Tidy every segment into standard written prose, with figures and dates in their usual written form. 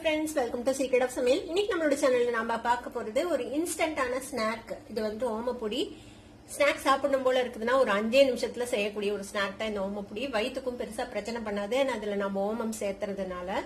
friends, welcome to Secret of Samil. இன்னைக்கு நம்மளோட சேனல்ல நாம பார்க்க போறது ஒரு இன்ஸ்டன்டான ஸ்நாக். இது வந்து ஓமப்பொடி. ஸ்நாக் சாப்பிடணும் போல இருக்குதுன்னா ஒரு 5 நிமிஷத்துல செய்யக்கூடிய ஒரு ஸ்நாக் தான் இந்த ஓமப்பொடி. வயிற்றுக்கும் பெருசா பிரச்சனை பண்ணாது. அதுல நம்ம ஓமம் சேர்த்துறதுனால.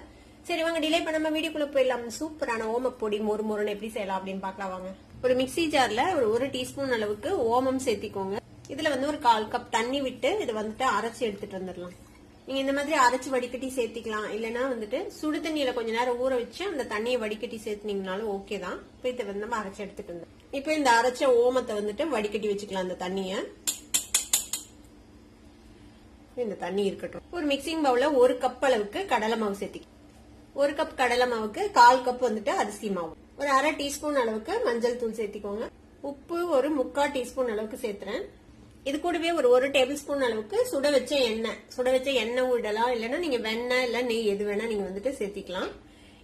சரி வாங்க டிலே பண்ணாம வீடியோக்குள்ள போயிடலாம். சூப்பரான ஓமப்பொடி மொறுமொறுன்னு எப்படி செய்யலாம் அப்படின்னு பார்க்கலாம் வாங்க. ஒரு மிக்ஸி ஜார்ல ஒரு டீஸ்பூன் அளவுக்கு ஓமம் சேர்த்திக்கோங்க. இதுல வந்து ஒரு 1/4 கப் தண்ணி விட்டு இதை வந்துட்டு அரைச்சி எடுத்துட்டு வந்துடலாம். நீங்க இந்த மாதிரி அரைச்சு வடிகட்டி சேர்த்திக்கலாம். இல்லைன்னா வந்துட்டு சுடு தண்ணியில கொஞ்ச நேரம் ஊற வச்சு அந்த தண்ணியை வடிகட்டி சேர்த்துனீங்கனாலும் ஓகே தான். இப்போ இதை வந்து நம்ம அரைச்சு எடுத்துட்டு இருந்தோம். இப்போ இந்த அரைச்ச ஓமத்தை வந்துட்டு வடிகட்டி வச்சுக்கலாம். அந்த தண்ணிய இந்த தண்ணி இருக்கட்டும். ஒரு மிக்சிங் பவுல்ல 1 கப் அளவுக்கு கடலை மாவு சேர்த்திக்கலாம். 1 கப் கடலை மாவுக்கு 1/4 கப் வந்துட்டு அரிசி மாவு, ஒரு 1/2 டீஸ்பூன் அளவுக்கு மஞ்சள் தூள் சேர்த்திக்கோங்க. உப்பு ஒரு 3/4 டீஸ்பூன் அளவுக்கு சேர்த்துறேன். இது கூடவே ஒரு டேபிள் ஸ்பூன் அளவுக்கு சுட வச்ச எண்ணெய் விடலாம். இல்லைன்னா நீங்க வெண்ணெய் இல்ல நெய் எது வேணா நீங்க வந்துட்டு சேர்த்திக்கலாம்.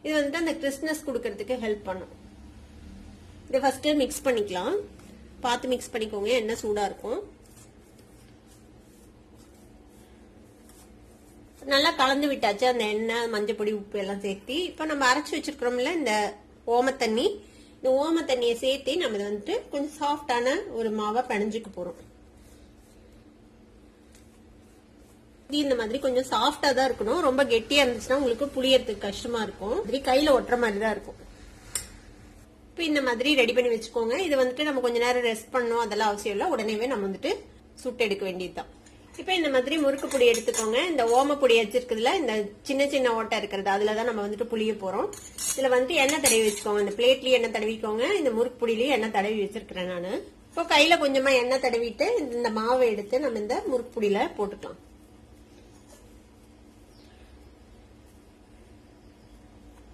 இது வந்துட்டு அந்த கிறிஸ்ப்னஸ் கொடுக்கறதுக்கு ஹெல்ப் பண்ணும். இதை ஃபர்ஸ்ட் மிக்ஸ் பண்ணிக்கலாம். பார்த்து மிக்ஸ் பண்ணிக்கோங்க, எண்ணெய் சூடா இருக்கும். நல்லா கலந்து விட்டாச்சு அந்த எண்ணெய், மஞ்சள் பொடி, உப்பு எல்லாம் சேர்த்து. இப்ப நம்ம அரைச்சு வச்சிருக்கிறோம்ல இந்த ஓமத்தண்ணி, இந்த ஓமத்தண்ணியை சேர்த்து நம்ம இதை வந்துட்டு கொஞ்சம் சாஃப்டான ஒரு மாவை பிணைஞ்சுக்க போறோம். இந்த மாதிரி கொஞ்சம் சாஃப்டா தான் இருக்கணும். ரொம்ப கெட்டியா இருந்துச்சுன்னா உங்களுக்கு புளியறதுக்கு கஷ்டமா இருக்கும். கையில ஒட்டுற மாதிரி தான் இருக்கும். இப்ப இந்த மாதிரி ரெடி பண்ணி வச்சுக்கோங்க. இது வந்துட்டு நம்ம கொஞ்ச நேரம் ரெஸ்ட் பண்ணணும் அதெல்லாம் அவசியம் இல்லை. உடனேவே நம்ம வந்துட்டு சுட்டு எடுக்க வேண்டியதுதான். இப்ப இந்த மாதிரி முறுக்கு பொடி எடுத்துக்கோங்க. இந்த ஓம பொடி வச்சிருக்குதுல இந்த சின்ன சின்ன ஓட்டை இருக்கிறது அதுலதான் நம்ம வந்துட்டு புளிய போறோம். இதுல வந்துட்டு எண்ணெய் தடவி வச்சுக்கோங்க. இந்த பிளேட்லயும் எண்ணெய் தடவிக்கோங்க. இந்த முறுக்கு பொடியிலயும் எண்ணெய் தடவி வச்சிருக்கிறேன் நானு. இப்போ கையில கொஞ்சமா எண்ணெய் தடவிட்டு இந்த மாவை எடுத்து நம்ம இந்த முறுக்கு பொடியில போட்டுக்கலாம்.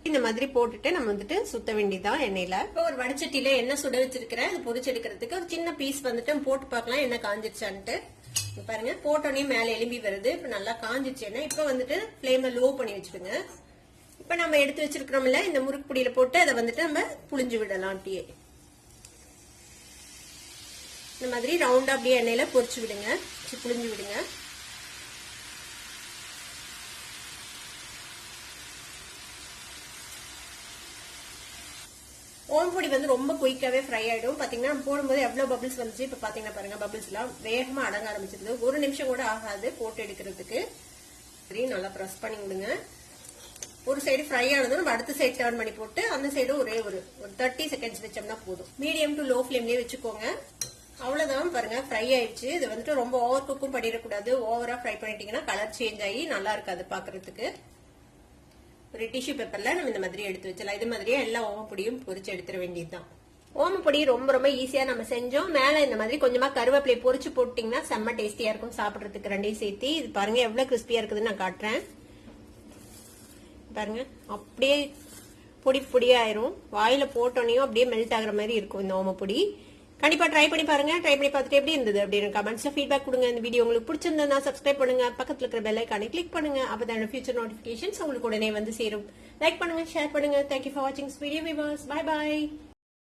இந்த மாதிரி போட்டுட்டு நம்ம வந்துட்டு சுத்த வேண்டியதான் எண்ணெயில. இப்போ ஒரு வடச்சட்டியில எண்ணெய் சுட வச்சிருக்கிறேன். அது பொரிச்சு எடுக்கிறதுக்கு ஒரு சின்ன பீஸ் வந்துட்டு போட்டு பார்க்கலாம் எண்ணெய் காஞ்சிருச்சான்ட்டு. பாருங்க போட்டோன்னே மேல எலும்பி வருது. இப்ப நல்லா காஞ்சிச்சு எண்ணெய். இப்ப வந்துட்டு ஃபிளேமை லோ பண்ணி வச்சுடுங்க. இப்ப நம்ம எடுத்து வச்சிருக்கிறோம்ல இந்த முறுக்கு பொடியில போட்டு அதை வந்துட்டு நம்ம புளிஞ்சு விடலாம். அப்படியே இந்த மாதிரி ரவுண்டா அப்படியே எண்ணெயில பொரிச்சு விடுங்க, புளிஞ்சு விடுங்க. ஓமப்பொடி வந்து ரொம்ப குயிக்காவே ஃப்ரை ஆயிடும். பாத்தீங்கன்னா போடும்போது எவ்வளவு பபிள்ஸ் வந்துச்சு. இப்ப பாத்தீங்கன்னா பாருங்க பபிள்ஸ் எல்லாம் வேகமா அடங்க ஆரம்பிச்சிருது. 1 நிமிஷம் கூட ஆகாது போட்டு எடுக்கிறதுக்கு. நல்லா ப்ரெஸ் பண்ணி விடுங்க. ஒரு சைடு ஃப்ரை ஆனதும் நம்ம அடுத்த சைடு டர்ன் பண்ணி போட்டு அந்த சைடு ஒரு 30 செகண்ட்ஸ் வச்சோம்னா போதும். மீடியம் டு லோ ஃபிளேம்லயே வச்சுக்கோங்க. அவ்வளவுதான் பாருங்க ஃப்ரை ஆயிடுச்சு. இது வந்துட்டு ரொம்ப ஓவர் குக்கும் பண்ணிடக்கூடாது. ஓவரா ஃப்ரை பண்ணிட்டீங்கன்னா கலர் சேஞ்ச் ஆகி நல்லா இருக்காது பாக்குறதுக்கு. ஒரு டிஷ்யூ பேப்பர்ல நம்ம இந்த மாதிரி எடுத்து வச்சலாம். இது மாதிரியே எல்லா ஓமப்பொடியும் பொரிச்சு எடுத்துட வேண்டியதுதான். ஓமப்பொடி ரொம்ப ரொம்ப ஈஸியா நம்ம செஞ்சோம். மேல இந்த மாதிரி கொஞ்சமா கருவேப்பிலை பொரிச்சு போட்டீங்கன்னா செம்ம டேஸ்டியா இருக்கும் சாப்பிடறதுக்கு. ரெண்டையும் சேர்த்து இது பாருங்க எவ்வளவு கிறிஸ்பியா இருக்குதுன்னு நான் காட்டுறேன். பாருங்க அப்படியே பொடி பொடியாயிரும். வாயில போட்டோனையும் அப்படியே மெல்ட் ஆகுற மாதிரி இருக்கும் இந்த ஓமப்பொடி. கண்டிப்பா ட்ரை பண்ணி பாருங்க. ட்ரை பண்ணி பார்த்துட்டு எப்படி இருந்தது அப்படின்னு கமெண்ட்ஸ்ல ஃபீட்பேக் கொடுங்க. இந்த வீடியோ உங்களுக்கு பிடிச்சிருந்தா சப்ஸ்கிரைப் பண்ணுங்க. பக்கத்துல இருக்கிற பெல் ஐகானை கிளிக் பண்ணுங்க. அப்பதான் ஃபியூச்சர் நோட்டிபிகேஷன்ஸ் உங்களுக்கு உடனே வந்து சேரும். லைக் பண்ணுங்க, ஷேர் பண்ணுங்க. தேங்க்யூ ஃபார் வாட்சிங் this video viewers. Bye by.